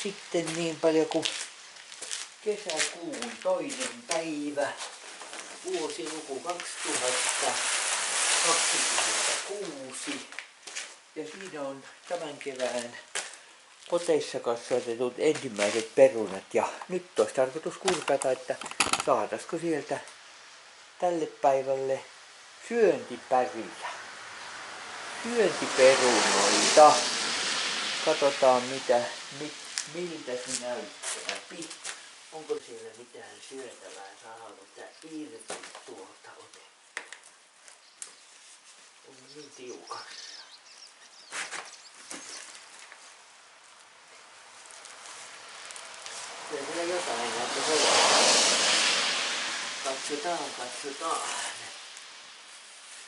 sitten niin paljon kuin kesäkuun 2. päivä, vuosiluku 2026. Ja siinä on tämän kevään poteissa kasvatetut ensimmäiset perunat. Ja nyt olisi tarkoitus kurkata, että saataisiko sieltä tälle päivälle syöntipäriä. Syöntiperunoita. Katsotaan miltä se näyttää. Onko siellä mitään syötävää? Saadaanko tää irti tuolta otettua? On niin tiukassa. Kyllä siellä jotain näyttää olevan. Katsotaan.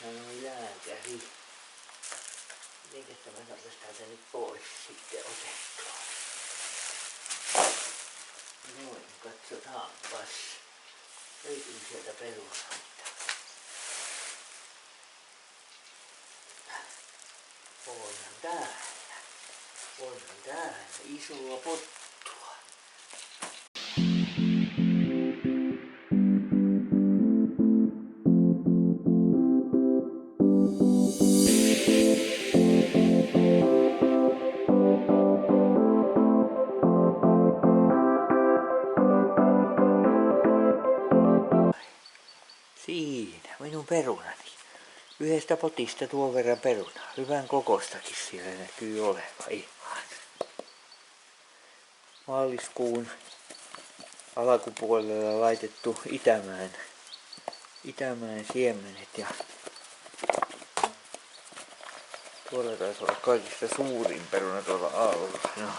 Sanoi lääkäri. Mitenkäs tämä saataisiin täältä nyt pois sitten otettua? Noin, katsotaanpas. Löytyy sieltä perunoita. Onhan täällä isoa pottua. Siinä minun perunani. Yhdestä potista tuon verran perunaa. Hyvän kokostakin siellä näkyy olevan ihan. Maaliskuun alkupuolella laitettu Itämäen siemenet ja tuolla taisi olla kaikista suurin peruna tuolla alla. No,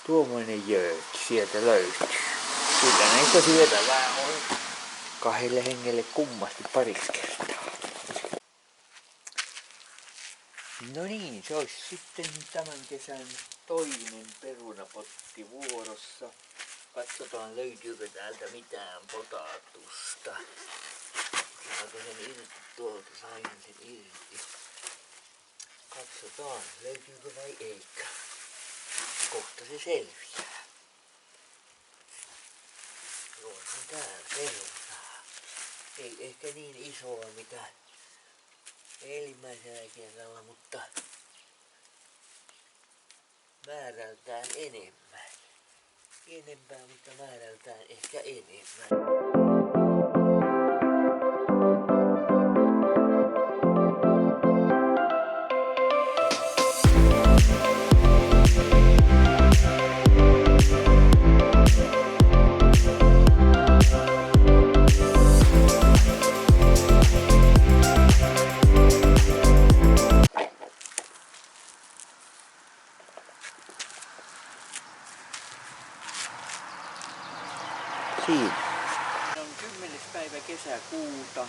tuommoinen jööt sieltä löytyy. Kyllä näistä syötävää on 2 hengelle kummasti pariksi kertaa. No niin, se olisi sitten tämän kesän toinen perunapotti vuorossa. Katsotaan löytyykö täältä mitään potatusta. Saanko sen irti tuolta, sain sen irti. Katsotaan löytyykö vai eikä. Kohta se selviää. Onhan täällä perunaa. Ei ehkä niin isoa mitä ensimmäisellä kerralla, mutta määrältään enemmän. Pienempää, mutta määrältään ehkä enemmän. Siinä. On 10. päivä kesäkuuta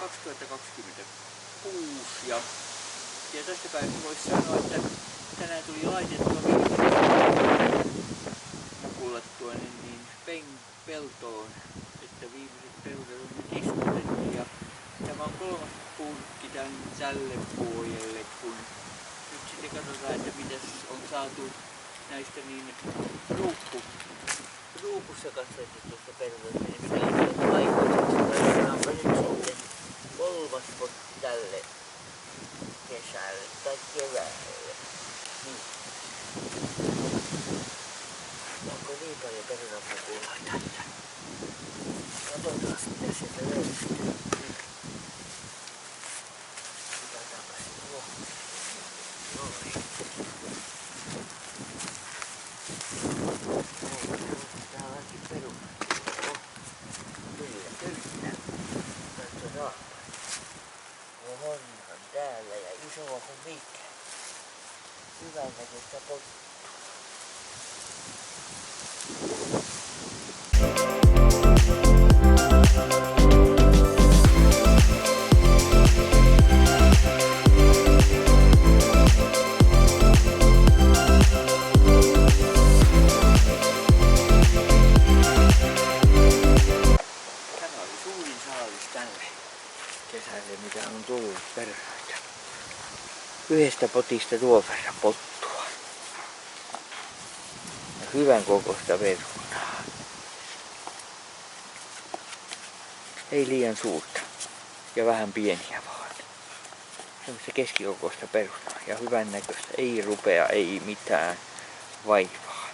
2026 ja tästä päivästä voisi sanoa, että tänään tuli laitettua mukulat tuonne niin peltoon, että viimeiset pellot on nyt istutettu ja tämä on 3. purkki tälle vuodelle, kun nyt sitten katsotaan, että mitäs on saatu näistä niin ruukussa kasvatetusta perunoista, niin mikä on sieltä vaikutuksesta. Katsotaanpa nyt sitten 3. potti tälle kesälle tai keväälle. Niin. Onko niin paljon perunapukuloita? Katsotaan mitä sieltä löytyy. Katsotaanpa se tuo. Noin. Onhan täällä ja isoa kuin mikä. Hyvän näköistä pottua. Tämä oli suurin saalis tälle kesälle, mitä on tullut perunoita. Yhdestä potista tuon verran pottua. hyvän kokoista perunaa. Ei liian suurta ja vähän pieniä vaan. Semmoista keskikokoista perunaa ja hyvän näköistä. Ei rupea, ei mitään vaivaa.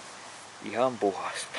Ihan puhasta.